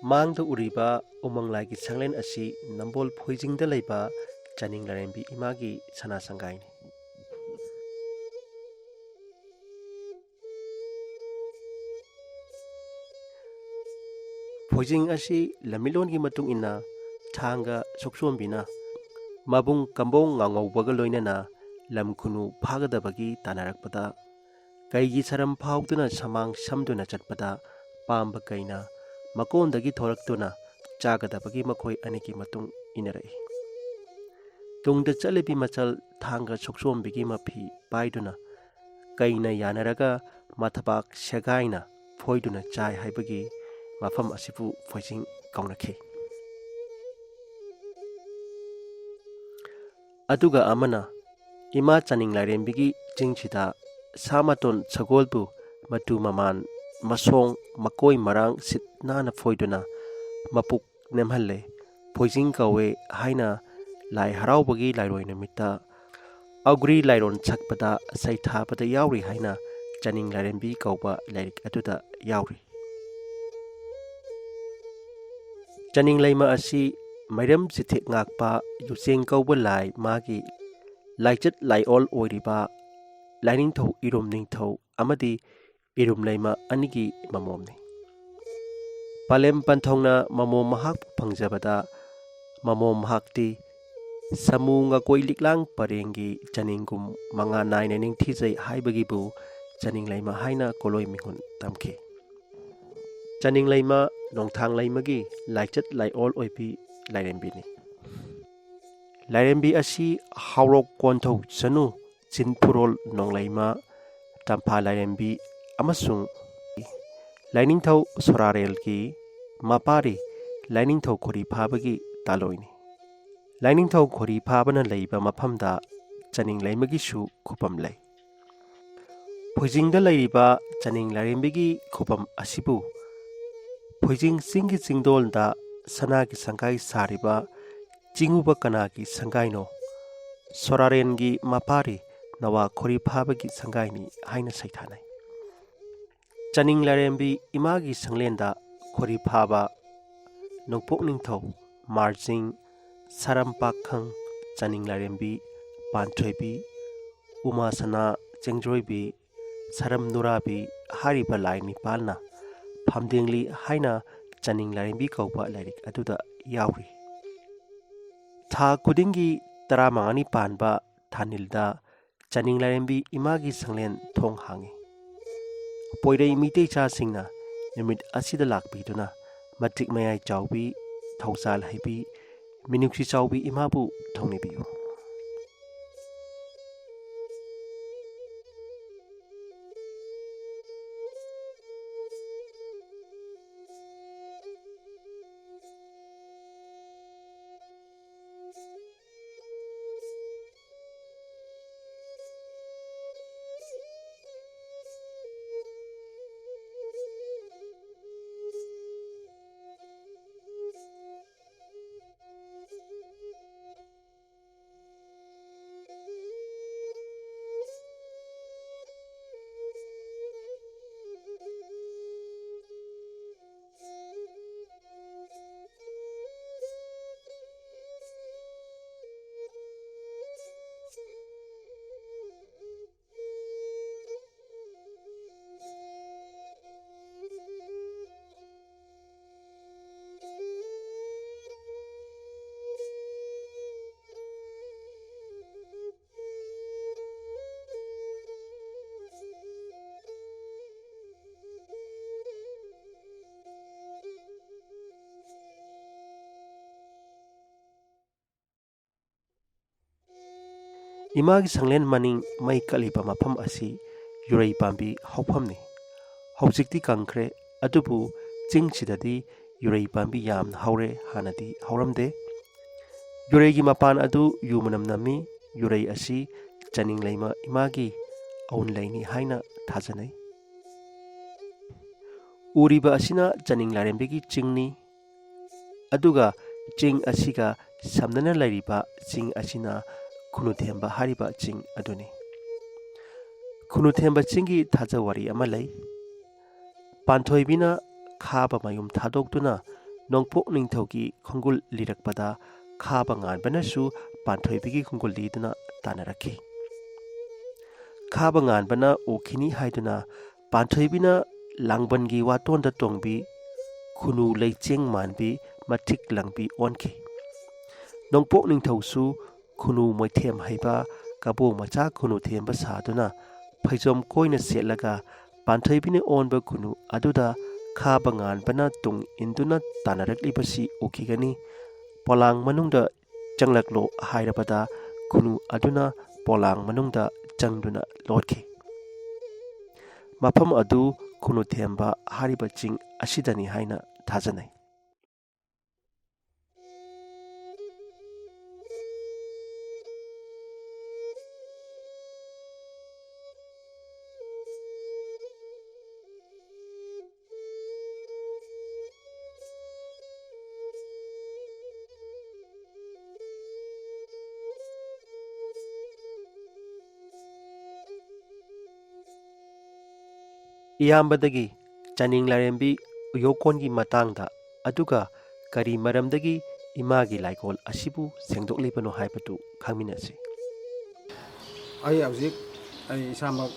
ꯃꯥꯡꯗ ꯎꯔꯤꯕ ꯎꯃꯪꯂꯥꯏꯒꯤ ꯁꯪꯂꯦꯟ ꯑꯁꯤ ꯅꯝꯕꯣꯜ ꯐꯣꯏꯖꯤꯡꯗ ꯂꯩꯕ ꯆꯥꯅꯤꯡ ꯂꯥꯏꯔꯦꯝꯕꯤ ꯏꯃꯥꯒꯤ ꯁꯅꯥ ꯁꯪꯒꯥꯏꯅꯤ꯫ ꯐꯣꯏꯖꯤꯡ ꯑꯁꯤ ꯂꯝꯃꯤꯠꯂꯣꯟꯒꯤ ꯃꯇꯨꯡ ꯏꯟꯅ ꯊꯥꯡꯒ ꯁꯣꯛꯁꯣꯝꯕꯤꯅ ꯃꯕꯨꯡ ꯀꯝꯕꯣꯡ ꯉꯥꯉꯧꯕꯒ ꯂꯣꯏꯅꯅ ꯂꯝ ꯈꯨꯅꯨ ꯐꯥꯒꯗꯕꯒꯤ ꯇꯥꯟꯅꯔꯛꯄꯗ ꯀꯩꯒꯤ ꯁꯔꯝ ꯐꯥꯎꯗꯨꯅ ꯁꯃꯥꯡ ꯁꯝꯗꯨꯅ ꯆꯠꯄꯗ ꯄꯥꯝꯕ ꯀꯩꯅ ꯃꯀꯣꯟꯗꯒꯤ ꯊꯣꯔꯛꯇꯨꯅ ꯆꯥꯒꯗꯕꯒꯤ ꯃꯈꯣꯏ ꯑꯅꯤꯒꯤ ꯃꯇꯨꯡ ꯏꯟꯅꯔꯛꯏ꯫ ꯇꯨꯡꯗ ꯆꯠꯂꯤꯕꯤ ꯃꯆꯜ ꯊꯥꯡꯒ ꯁꯣꯛꯁꯣꯝꯕꯤꯒꯤ ꯃꯐꯤ ꯄꯥꯏꯗꯨꯅ ꯀꯩꯅ ꯌꯥꯅꯔꯒ ꯃꯊꯕꯥꯛ ꯁꯦꯒꯥꯏꯅ ꯐꯣꯏꯗꯨꯅ ꯆꯥꯏ ꯍꯥꯏꯕꯒꯤ ꯃꯐꯝ ꯑꯁꯤꯕꯨ ꯐꯣꯏꯖꯤꯡ ꯀꯧꯅꯈꯤ꯫ ꯑꯗꯨꯒ ꯑꯃꯅ ꯏꯃꯥ ꯆꯥꯅꯤꯡ ꯂꯥꯏꯔꯦꯝꯕꯤꯒꯤ ꯆꯤꯡꯁꯤꯗ ꯁꯥ ꯃꯇꯣꯟ ꯁꯒꯣꯜꯕꯨ ꯃꯇꯨ ꯃꯃꯥꯟ ꯃꯁꯣꯡ ꯃꯀꯣꯏ ꯃꯔꯥꯡ ꯁꯤꯠ ꯅꯥꯟꯅ ꯐꯣꯏꯗꯨꯅ ꯃꯄꯨꯛ ꯅꯦꯝꯍꯜꯂꯦ ꯐꯣꯏꯖꯤꯡ ꯀꯧꯋꯦ ꯍꯥꯏꯅ ꯂꯥꯏ ꯍꯔꯥꯎꯕꯒꯤ ꯂꯥꯏꯔꯣꯏ ꯅꯨꯃꯤꯠꯇ ꯑꯧꯒ꯭ꯔꯤ ꯂꯥꯏꯔꯣꯟ ꯁꯛꯄꯗ ꯁꯩꯊꯥꯕꯗ ꯌꯥꯎꯔꯤ ꯍꯥꯏꯅ ꯆꯥꯅꯤꯡ ꯂꯥꯏꯔꯦꯝꯕꯤ ꯀꯧꯕ ꯂꯥꯏꯔꯤꯛ ꯑꯗꯨꯗ ꯌꯥꯎꯔꯤ꯫ ꯆꯥꯅꯤꯡ ꯂꯩꯃ ꯑꯁꯤ ꯃꯩꯔꯝ ꯆꯤꯊꯦꯛ ꯉꯥꯛꯄ ꯌꯨꯆꯦꯡ ꯀꯧꯕ ꯂꯥꯏ ꯃꯥꯒꯤ ꯂꯥꯏꯆꯠ ꯂꯥꯏꯑꯣꯜ ꯑꯣꯏꯔꯤꯕ ꯂꯥꯏꯅꯤꯡꯊꯧ ꯏꯔꯨꯝ ꯅꯤꯡꯊꯧ ꯑꯃꯗꯤ ꯏꯔꯨꯝ ꯂꯩꯃ ꯑꯅꯤꯒꯤ ꯃꯃꯣꯝꯅꯤ꯫ ꯄꯂꯦꯝ ꯄꯟꯊꯧꯅ ꯃꯃꯣꯝ ꯃꯍꯥꯛꯄꯨ ꯐꯪꯖꯕꯗ ꯃꯃꯣꯝ ꯃꯍꯥꯛꯇꯤ ꯁꯃꯨ ꯉꯀꯣꯏ ꯂꯤꯛꯂꯥꯡ ꯄꯔꯦꯡꯒꯤ ꯆꯥꯅꯤꯡꯒꯨꯝ ꯃꯉꯥ ꯅꯥꯏꯅ ꯅꯤꯡꯊꯤꯖꯩ ꯍꯥꯏꯕꯒꯤꯕꯨ ꯆꯥꯅꯤꯡ ꯂꯩꯃ ꯍꯥꯏꯅ ꯀꯣꯂꯣꯏ ꯃꯤꯍꯨꯟ ꯇꯝꯈꯤ꯫ ꯆꯥꯅꯤꯡ ꯂꯩꯃ ꯅꯣꯡꯊꯥꯡ ꯂꯩꯃꯒꯤ ꯂꯥꯏꯆꯠ ꯂꯥꯏꯑꯣꯜ ꯑꯣꯏꯕꯤ ꯂꯥꯏꯔꯦꯝꯕꯤꯅꯤ꯫ ꯂꯥꯏꯔꯦꯝꯕꯤ ꯑꯁꯤ ꯍꯥꯎꯔꯣꯛ ꯀꯣꯟꯊꯧ ꯆꯅꯨ ꯆꯤꯟꯐꯨꯔꯣꯜ ꯅꯣꯡꯂꯩꯃ ꯇꯝꯐꯥ ꯂꯥꯏꯔꯦꯝꯕꯤ ꯑꯃꯁꯨꯡ ꯂꯥꯏꯅꯤꯡꯊꯧ ꯁꯣꯔꯥꯔꯦꯜꯒꯤ ꯃꯄꯥꯔꯤ ꯂꯥꯏꯅꯤꯡꯊꯧ ꯈꯣꯔꯤꯐꯥꯕꯒꯤ ꯇꯥꯂꯣꯏꯅꯤ꯫ ꯂꯥꯏꯅꯤꯡꯊꯧ ꯈꯣꯔꯤꯐꯥꯕꯅ ꯂꯩꯕ ꯃꯐꯝꯗ ꯆꯥꯅꯤꯡ ꯂꯩꯃꯒꯤꯁꯨ ꯈꯨꯕꯝ ꯂꯩ꯫ ꯐꯣꯏꯖꯤꯡꯗ ꯂꯩꯔꯤꯕ ꯆꯥꯅꯤꯡ ꯂꯥꯏꯔꯦꯝꯕꯤꯒꯤ ꯈꯨꯕꯝ ꯑꯁꯤꯕꯨ ꯐꯣꯏꯖꯤꯡ ꯆꯤꯡꯒꯤ ꯆꯤꯡꯗꯣꯜꯗ ꯁꯅꯥꯒꯤ ꯁꯪꯒꯥꯏ ꯁꯥꯔꯤꯕ ꯆꯤꯡꯎꯕ ꯀꯅꯥꯒꯤ ꯁꯪꯒꯥꯏꯅꯣ ꯁꯣꯔꯥꯔꯦꯟꯒꯤ ꯃꯄꯥꯔꯤ ꯅꯋꯥ ꯈꯣꯔꯤꯐꯥꯕꯒꯤ ꯁꯪꯒꯥꯏꯅꯤ ꯍꯥꯏꯅ ꯁꯩꯊꯥꯅꯩ꯫ ꯆꯥꯅꯤꯡ ꯂꯥꯏꯔꯦꯝꯕꯤ ꯏꯃꯥꯒꯤ ꯁꯪꯂꯦꯟꯗ ꯈꯣꯔꯤꯐꯥꯕ ꯅꯣꯡꯄꯣꯛ ꯅꯤꯡꯊꯧ ꯃꯥꯔꯖꯤꯡ ꯁꯥꯔꯝꯄꯥꯛꯈꯪ ꯆꯥꯅꯤꯡ ꯂꯥꯏꯔꯦꯝꯕꯤ ꯄꯥꯟꯊꯣꯏꯕꯤ ꯎꯃꯥꯁꯅꯥ ꯆꯦꯡꯖ꯭ꯔꯣꯏꯕꯤ ꯁꯔꯝ ꯅꯨꯔꯥꯕꯤ ꯍꯥꯏꯔꯤꯕ ꯂꯥꯏ ꯅꯤꯄꯥꯜꯅ ꯐꯝꯗꯦꯡꯂꯤ ꯍꯥꯏꯅ ꯆꯥꯅꯤꯡ ꯂꯥꯏꯔꯦꯝꯕꯤ ꯀꯧꯕ ꯂꯥꯏꯔꯤꯛ ꯑꯗꯨꯗ ꯌꯥꯎꯔꯤ꯫ ꯊꯥ ꯈꯨꯗꯤꯡꯒꯤ 15ꯅꯤ ꯄꯥꯟꯕ ꯊꯥꯅꯤꯜꯗ ꯆꯥꯅꯤꯡ ꯂꯥꯏꯔꯦꯝꯕꯤ ꯏꯃꯥꯒꯤ ꯁꯪꯂꯦꯟ ꯊꯣꯡ ꯍꯥꯡꯏ꯫ ꯄꯣꯏꯔꯩ ꯃꯤꯇꯩꯆꯥꯁꯤꯡꯅ ꯅꯨꯃꯤꯠ ꯑꯁꯤꯗ ꯂꯥꯛꯄꯤꯗꯨꯅ ꯃꯇꯤꯛ ꯃꯌꯥꯏ ꯆꯥꯎꯕꯤ ꯊꯧꯖꯥꯜ ꯍꯩꯕꯤ ꯃꯤꯅꯨꯡꯁꯤ ꯆꯥꯎꯕꯤ ꯏꯃꯥꯕꯨ ꯊꯧꯅꯤꯕꯤꯌꯨ꯫ ꯏꯃꯥꯒꯤ ꯁꯪꯂꯦꯟ ꯃꯅꯤꯡ ꯃꯩ ꯀꯠꯂꯤꯕ ꯃꯐꯝ ꯑꯁꯤ ꯌꯨꯔꯩ ꯄꯥꯝꯕꯤ ꯍꯧꯐꯝꯅꯤ꯫ ꯍꯧꯖꯤꯛꯇꯤ ꯀꯪꯈ꯭ꯔꯦ ꯑꯗꯨꯕꯨ ꯆꯤꯡꯁꯤꯗꯗꯤ ꯌꯨꯔꯩ ꯄꯥꯝꯕꯤ ꯌꯥꯝꯅ ꯍꯧꯔꯦ ꯍꯥꯟꯅꯗꯤ ꯍꯧꯔꯝꯗꯦ꯫ ꯌꯨꯔꯩꯒꯤ ꯃꯄꯥꯟ ꯑꯗꯨ ꯌꯨ ꯃꯅꯝ ꯅꯝꯃꯤ꯫ ꯌꯨꯔꯩ ꯑꯁꯤ ꯆꯥꯅꯤꯡ ꯂꯩꯃ ꯏꯃꯥꯒꯤ ꯑꯎꯟꯂꯩꯅꯤ ꯍꯥꯏꯅ ꯊꯥꯖꯅꯩ꯫ ꯎꯔꯤꯕ ꯑꯁꯤꯅ ꯆꯥꯅꯤꯡ ꯂꯥꯏꯔꯦꯝꯕꯤꯒꯤ ꯆꯤꯡꯅꯤ꯫ ꯑꯗꯨꯒ ꯆꯤꯡ ꯑꯁꯤꯒ ꯁꯝꯅꯅ ꯂꯩꯔꯤꯕ ꯆꯤꯡ ꯑꯁꯤꯅ ꯈꯨꯅꯨꯊꯦꯝꯕ ꯍꯥꯏꯔꯤꯕ ꯆꯤꯡ ꯑꯗꯨꯅꯤ꯫ ꯈꯨꯅꯨꯊꯦꯝꯕ ꯆꯤꯡꯒꯤ ꯊꯥꯖꯋꯥꯔꯤ ꯑꯃ ꯂꯩ꯫ ꯄꯥꯟꯊꯣꯏꯕꯤꯅ ꯈꯥꯕ ꯃꯌꯨꯝ ꯊꯥꯗꯣꯛꯇꯨꯅ ꯅꯣꯡꯄꯣꯛ ꯅꯤꯡꯊꯧꯒꯤ ꯈꯣꯡꯒꯨꯜ ꯂꯤꯔꯛꯄꯗ ꯈꯥꯕ ꯉꯥꯟꯕꯅꯁꯨ ꯄꯥꯟꯊꯣꯏꯕꯤꯒꯤ ꯈꯣꯡꯒꯨꯜ ꯂꯤꯗꯨꯅ ꯇꯥꯟꯅꯔꯛꯈꯤ꯫ ꯈꯥꯕ ꯉꯥꯟꯕꯅ ꯎꯈꯤꯅꯤ ꯍꯥꯏꯗꯨꯅ ꯄꯥꯟꯊꯣꯏꯕꯤꯅ ꯂꯥꯡꯕꯟꯒꯤ ꯋꯥꯇꯣꯟꯗ ꯇꯣꯡꯕꯤ ꯈꯨꯅꯨ ꯂꯩꯆꯦꯡ ꯃꯥꯟꯕꯤ ꯃꯊꯤꯛ ꯂꯪꯕꯤ ꯑꯣꯟꯈꯤ꯫ ꯅꯣꯡꯄꯣꯛ ꯅꯤꯡꯊꯧꯁꯨ ꯈꯨꯅꯨ ꯃꯣꯏꯊꯦꯝ ꯍꯩꯕ ꯀꯕꯣ ꯃꯆꯥ ꯈꯨꯅꯨꯊꯦꯝꯕ ꯁꯥꯗꯨꯅ ꯐꯩꯖꯣꯝ ꯀꯣꯏꯅ ꯁꯦꯠꯂꯒ ꯄꯥꯟꯊꯣꯏꯕꯤꯅ ꯑꯣꯟꯕ ꯈꯨꯅꯨ ꯑꯗꯨꯗ ꯈꯥꯕ ꯉꯥꯟꯕꯅ ꯇꯨꯡ ꯏꯟꯗꯨꯅ ꯇꯥꯟꯅꯔꯛꯂꯤꯕꯁꯤ ꯎꯈꯤꯒꯅꯤ꯫ ꯄꯣꯂꯥꯡ ꯃꯅꯨꯡꯗ ꯆꯪꯂꯛꯂꯣ ꯍꯥꯏꯔꯕꯗ ꯈꯨꯅꯨ ꯑꯗꯨꯅ ꯄꯣꯂꯥꯡ ꯃꯅꯨꯡꯗ ꯆꯪꯗꯨꯅ ꯂꯣꯠꯈꯤ꯫ ꯃꯐꯝ ꯑꯗꯨ ꯈꯨꯅꯨꯊꯦꯝꯕ ꯍꯥꯏꯔꯤꯕ ꯆꯤꯡ ꯑꯁꯤꯗꯅꯤ ꯍꯥꯏꯅ ꯊꯥꯖꯅꯩ꯫ ꯏꯌꯥꯝꯕꯗꯒꯤ ꯆꯥꯅꯤꯡ ꯂꯥꯏꯔꯦꯝꯕꯤ ꯎꯌꯣꯛꯀꯣꯟꯒꯤ ꯃꯇꯥꯡꯗ ꯑꯗꯨꯒ ꯀꯔꯤ ꯃꯔꯝꯗꯒꯤ ꯏꯃꯥꯒꯤ ꯂꯥꯏꯀꯣꯜ ꯑꯁꯤꯕꯨ ꯁꯦꯡꯗꯣꯛꯂꯤꯕꯅꯣ ꯍꯥꯏꯕꯗꯨ ꯈꯪꯃꯤꯟꯅꯁꯤ꯫ ꯑꯩ ꯍꯧꯖꯤꯛ ꯏꯁꯥꯃꯛ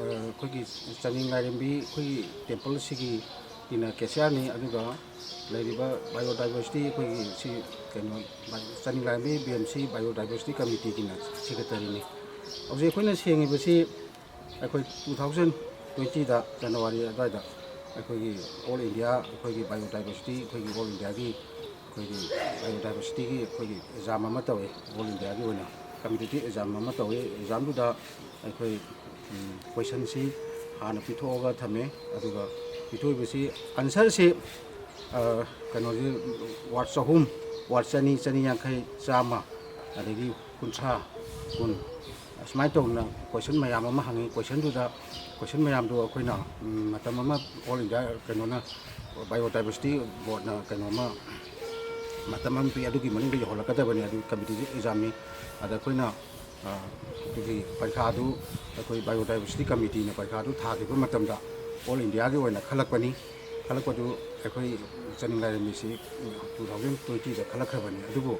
ꯑꯩꯈꯣꯏꯒꯤ ꯆꯥꯅꯤꯡ ꯂꯥꯏꯔꯦꯝꯕꯤ ꯑꯩꯈꯣꯏꯒꯤ ꯇꯦꯝꯄꯜ ꯑꯁꯤꯒꯤ ꯀꯦꯁꯤꯌꯥꯔꯅꯤ, ꯑꯗꯨꯒ ꯂꯩꯔꯤꯕ ꯕꯥꯏꯑꯣꯗꯥꯏꯕꯔꯁꯤꯇꯤ ꯑꯩꯈꯣꯏꯒꯤ ꯁꯤ ꯀꯩꯅꯣ ꯆꯥꯅꯤꯡ ꯂꯥꯏꯔꯦꯝꯕꯤ BMC ꯕꯥꯏꯑꯣꯗꯥꯏꯕꯔꯁꯤꯇꯤ ꯀꯃꯤꯇꯤꯒꯤꯅ ꯁꯦꯀ꯭ꯔꯦꯇꯔꯤꯅꯤ꯫ ꯍꯧꯖꯤꯛ ꯑꯩꯈꯣꯏꯅ ꯁꯦꯡꯉꯤꯕꯁꯤ ꯑꯩꯈꯣꯏ 2020ꯗ ꯖꯅꯋꯥꯔꯤ ꯑꯗꯨꯋꯥꯏꯗ ꯑꯩꯈꯣꯏꯒꯤ ꯑꯣꯜ ꯏꯟꯗꯤꯌꯥ ꯑꯩꯈꯣꯏꯒꯤ ꯕꯥꯏꯑꯣꯗꯥꯏꯕꯔꯁꯤꯇꯤ ꯑꯩꯈꯣꯏꯒꯤ ꯑꯣꯜ ꯏꯟꯗꯤꯌꯥꯒꯤ ꯑꯩꯈꯣꯏꯒꯤ ꯕꯥꯏꯑꯣꯗꯥꯏꯕꯔꯁꯤꯇꯤꯒꯤ ꯑꯩꯈꯣꯏꯒꯤ ꯑꯦꯛꯖꯥꯝ ꯑꯃ ꯇꯧꯋꯤ꯫ ꯑꯣꯜ ꯏꯟꯗꯤꯌꯥꯒꯤ ꯑꯣꯏꯅ ꯀꯝꯄꯤꯇꯤꯇꯤቭ ꯑꯦꯛꯖꯥꯝ ꯑꯃ ꯇꯧꯋꯤ꯫ ꯑꯦꯛꯖꯥꯝꯗꯨꯗ ꯑꯩꯈꯣꯏ ꯀꯣꯏꯁꯟꯁꯤ ꯍꯥꯟꯅ ꯄꯤꯊꯣꯛꯑꯒ ꯊꯝꯃꯦ, ꯑꯗꯨꯒ ꯄꯤꯊꯣꯛꯏꯕꯁꯤ ꯑꯟꯁꯔꯁꯤ ꯀꯩꯅꯣꯁꯤ ꯋꯥꯔꯗ 100, ꯋꯥꯔꯗ 200, 250, 100, ꯑꯗꯒꯤ 50, 10 ꯑꯁꯨꯃꯥꯏꯅ ꯇꯧꯅ ꯀꯣꯏꯁꯟ ꯃꯌꯥꯝ ꯑꯃ ꯍꯪꯉꯤ꯫ ꯀꯣꯏꯁꯟ ꯃꯌꯥꯝꯗꯨ ꯑꯩꯈꯣꯏꯅ ꯃꯇꯝ ꯑꯃ ꯑꯣꯜ ꯏꯟꯗꯤꯌꯥ ꯀꯩꯅꯣꯅ ꯕꯥꯏꯑꯣꯗꯥꯏꯕꯔꯁꯤꯇꯤ ꯕꯣꯔꯗꯅ ꯀꯩꯅꯣꯃ ꯃꯇꯝ ꯑꯃ ꯄꯤ, ꯑꯗꯨꯒꯤ ꯃꯅꯨꯡꯗ ꯌꯧꯍꯜꯂꯛꯀꯗꯕꯅꯤ, ꯑꯗꯨ ꯀꯝꯄꯤꯇꯤꯇꯤቭ ꯑꯦꯛꯖꯥꯝꯅꯤ꯫ ꯑꯗ ꯑꯩꯈꯣꯏꯅ ꯑꯗꯨꯒꯤ ꯄꯔꯤꯈꯥꯗꯨ ꯑꯩꯈꯣꯏ ꯕꯥꯏꯑꯣꯗꯥꯏꯕꯔꯁꯤꯇꯤ ꯀꯃꯤꯇꯤꯅ ꯄꯔꯤꯈꯥꯗꯨ ꯊꯥꯈꯤꯕ ꯃꯇꯝꯗ ꯑꯣꯜ ꯏꯟꯗꯤꯌꯥꯒꯤ ꯑꯣꯏꯅ ꯈꯜꯂꯛꯄꯅꯤ꯫ ꯈꯜꯂꯛꯄꯗꯨ ꯑꯩꯈꯣꯏ ꯆꯥꯅꯤꯡ ꯂꯥꯏꯔꯦꯝꯕꯤꯁꯤ 2020ꯗ ꯈꯜꯂꯛꯈ꯭ꯔꯕꯅꯤ꯫ ꯑꯗꯨꯕꯨ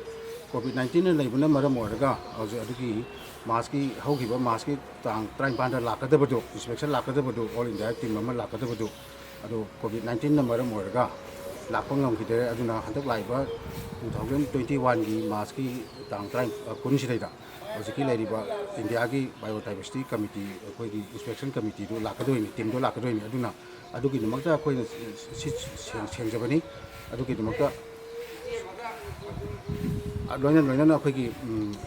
ꯀꯣꯚꯤꯗ-19ꯅ ꯂꯩꯕꯅ ꯃꯔꯝ ꯑꯣꯏꯔꯒ ꯍꯧꯖꯤꯛ ꯑꯗꯨꯒꯤ ꯍꯧꯈꯤꯕ ꯃꯥꯔꯆꯀꯤ ꯇꯥꯡ 25ꯗ ꯂꯥꯛꯀꯗꯕꯗꯨ, ꯏꯟꯁꯄꯦꯛꯁꯟ ꯂꯥꯛꯀꯗꯕꯗꯨ, ꯑꯣꯜ ꯏꯟꯗꯤꯌꯥ ꯇꯤꯝ ꯑꯃ ꯂꯥꯛꯀꯗꯕꯗꯨ, ꯑꯗꯨ ꯀꯣꯚꯤꯗ-19ꯅ ꯃꯔꯝ ꯑꯣꯏꯔꯒ ꯂꯥꯛꯄ ꯉꯝꯈꯤꯗ꯭ꯔꯦ꯫ ꯑꯗꯨꯅ ꯍꯟꯗꯛ ꯂꯥꯛꯏꯕ 2021ꯒꯤ ꯃꯥꯔꯆꯀꯤ ꯇꯥꯡ 19ꯁꯤꯗꯩꯗ ꯍꯧꯖꯤꯛꯀꯤ ꯂꯩꯔꯤꯕ ꯏꯟꯗꯤꯌꯥꯒꯤ ꯕꯥꯏꯑꯣꯗꯥꯏꯕꯔꯁꯤꯇꯤ ꯀꯃꯤꯇꯤ ꯑꯩꯈꯣꯏꯒꯤ ꯏꯟꯁꯄꯦꯛꯁꯟ ꯀꯃꯤꯇꯤꯗꯨ ꯂꯥꯛꯀꯗꯣꯏꯅꯤ, ꯇꯤꯝꯗꯣ ꯂꯥꯛꯀꯗꯣꯏꯅꯤ꯫ ꯑꯗꯨꯅ ꯑꯗꯨꯒꯤꯗꯃꯛꯇ ꯑꯩꯈꯣꯏꯅ ꯁꯦꯡꯖꯕꯅꯤ꯫ ꯑꯗꯨꯒꯤꯗꯃꯛꯇ ꯂꯣꯏꯅꯅ ꯑꯩꯈꯣꯏꯒꯤ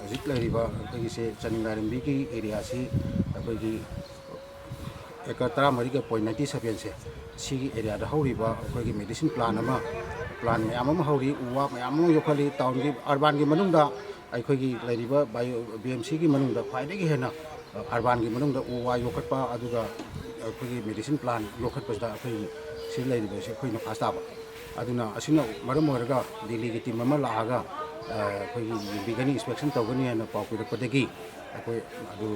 ꯍꯧꯖꯤꯛ ꯂꯩꯔꯤꯕ ꯑꯩꯈꯣꯏꯒꯤꯁꯦ ꯆꯥꯅꯤꯡ ꯂꯥꯏꯔꯦꯝꯕꯤꯒꯤ ꯑꯦꯔꯤꯌꯥꯁꯤ ꯑꯩꯈꯣꯏꯒꯤ ꯑꯦꯀꯔ 13.97ꯁꯦ ꯁꯤꯒꯤ ꯑꯦꯔꯤꯌꯥꯗ ꯍꯧꯔꯤꯕ ꯑꯩꯈꯣꯏꯒꯤ ꯃꯦꯗꯤꯁꯤꯟ ꯄ꯭ꯂꯥꯟ ꯃꯌꯥꯝ ꯑꯃ ꯍꯧꯔꯤ, ꯎ ꯋꯥ ꯃꯌꯥꯝ ꯑꯃ ꯌꯣꯛꯈꯠꯂꯤ꯫ ꯇꯥꯎꯟꯒꯤ ꯑꯔꯕꯥꯟꯒꯤ ꯃꯅꯨꯡꯗ ꯑꯩꯈꯣꯏꯒꯤ ꯂꯩꯔꯤꯕ BMCꯒꯤ ꯃꯅꯨꯡꯗ ꯈ꯭ꯋꯥꯏꯗꯒꯤ ꯍꯦꯟꯅ ꯑꯔꯕꯥꯟꯒꯤ ꯃꯅꯨꯡꯗ ꯎ ꯋꯥ ꯌꯣꯛꯈꯠꯄ, ꯑꯗꯨꯒ ꯑꯩꯈꯣꯏꯒꯤ ꯃꯦꯗꯤꯁꯤꯟ ꯄ꯭ꯂꯥꯟ ꯌꯣꯛꯈꯠꯄꯁꯤꯗ ꯑꯩꯈꯣꯏꯒꯤ ꯁꯤ ꯂꯩꯔꯤꯕꯁꯤ ꯑꯩꯈꯣꯏꯅ ꯐꯥꯁ ꯇꯥꯕ꯫ ꯑꯗꯨꯅ ꯑꯁꯤꯅ ꯃꯔꯝ ꯑꯣꯏꯔꯒ ꯗꯦꯜꯂꯤꯒꯤ ꯇꯤꯝ ꯑꯃ ꯂꯥꯛꯑꯒ ꯑꯩꯈꯣꯏꯒꯤ ꯌꯦꯡꯕꯤꯒꯅꯤ, ꯏꯟꯁꯄꯦꯛꯁꯟ ꯇꯧꯒꯅꯤ ꯍꯥꯏꯅ ꯄꯥꯎ ꯄꯤꯔꯛꯄꯗꯒꯤ ꯑꯩꯈꯣꯏ ꯑꯗꯨ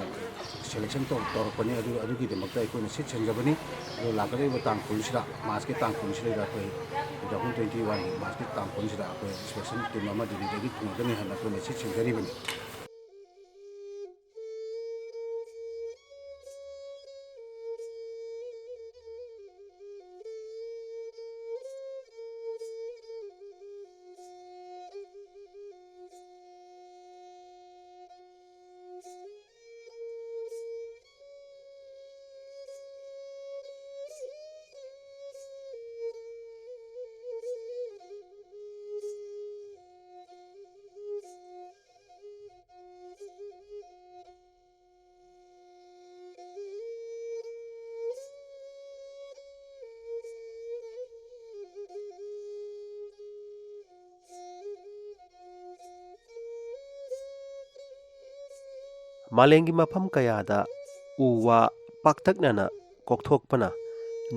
ꯁꯦꯂꯦꯛꯁꯟ ꯇꯧꯔꯛꯄꯅꯤ꯫ ꯑꯗꯨꯒꯤꯗꯃꯛꯇ ꯑꯩꯈꯣꯏꯅ ꯁꯤꯠ ꯁꯦꯡꯖꯕꯅꯤ꯫ ꯑꯗꯨ ꯂꯥꯛꯀꯗꯧꯔꯤꯕ ꯇꯥꯡ 10ꯁꯤꯗ, ꯃꯥꯔꯆꯀꯤ ꯇꯥꯡ 10ꯁꯤꯗꯩꯗ ꯑꯩꯈꯣꯏ 2021ꯒꯤ ꯃꯥꯔꯆꯀꯤ ꯇꯥꯡ 10ꯁꯤꯗ ꯑꯩꯈꯣꯏ ꯏꯟꯁꯄꯦꯛꯁꯟ ꯇꯤꯝ ꯑꯃ ꯗꯦꯜꯂꯤꯗꯒꯤ ꯊꯨꯡꯒꯅꯤ ꯍꯥꯏꯅ ꯑꯩꯈꯣꯏꯅ ꯁꯤꯠ ꯁꯦꯡꯖꯔꯤꯕꯅꯤ꯫ ꯃꯥꯂꯦꯝꯒꯤ ꯃꯐꯝ ꯀꯌꯥꯗ ꯎ ꯋꯥ ꯄꯥꯛꯇꯛꯅꯅ ꯀꯣꯛꯊꯣꯛꯄꯅ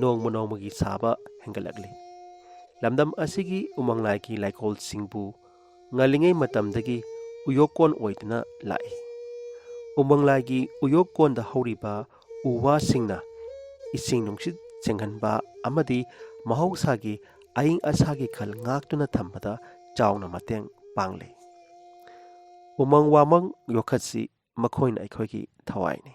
ꯅꯣꯡꯃ ꯅꯣꯡꯃꯒꯤ ꯁꯥꯕ ꯍꯦꯟꯒꯠꯂꯛꯂꯤ꯫ ꯂꯝꯗꯝ ꯑꯁꯤꯒꯤ ꯎꯃꯪꯂꯥꯏꯒꯤ ꯂꯩꯀꯣꯜꯁꯤꯡꯕꯨ ꯉꯜꯂꯤꯉꯩ ꯃꯇꯝꯗꯒꯤ ꯎꯌꯣꯛꯀꯣꯟ ꯑꯣꯏꯗꯨꯅ ꯂꯥꯛꯏ꯫ ꯎꯃꯪꯂꯥꯏꯒꯤ ꯎꯌꯣꯛꯀꯣꯟꯗ ꯍꯧꯔꯤꯕ ꯎ ꯋꯥꯁꯤꯡꯅ ꯏꯁꯤꯡ ꯅꯨꯡꯁꯤꯠ ꯁꯦꯡꯍꯟꯕ ꯑꯃꯗꯤ ꯃꯍꯧꯁꯥꯒꯤ ꯑꯏꯪ ꯑꯁꯥꯒꯤ ꯈꯜ ꯉꯥꯛꯇꯨꯅ ꯊꯝꯕꯗ ꯆꯥꯎꯅ ꯃꯇꯦꯡ ꯄꯥꯡꯂꯤ꯫ ꯎꯃꯪ ꯋꯥꯃꯪ ꯌꯣꯛꯈꯠꯁꯤ ꯃꯈꯣꯏꯅ ꯑꯩꯈꯣꯏꯒꯤ ꯊꯋꯥꯏꯅꯤ꯫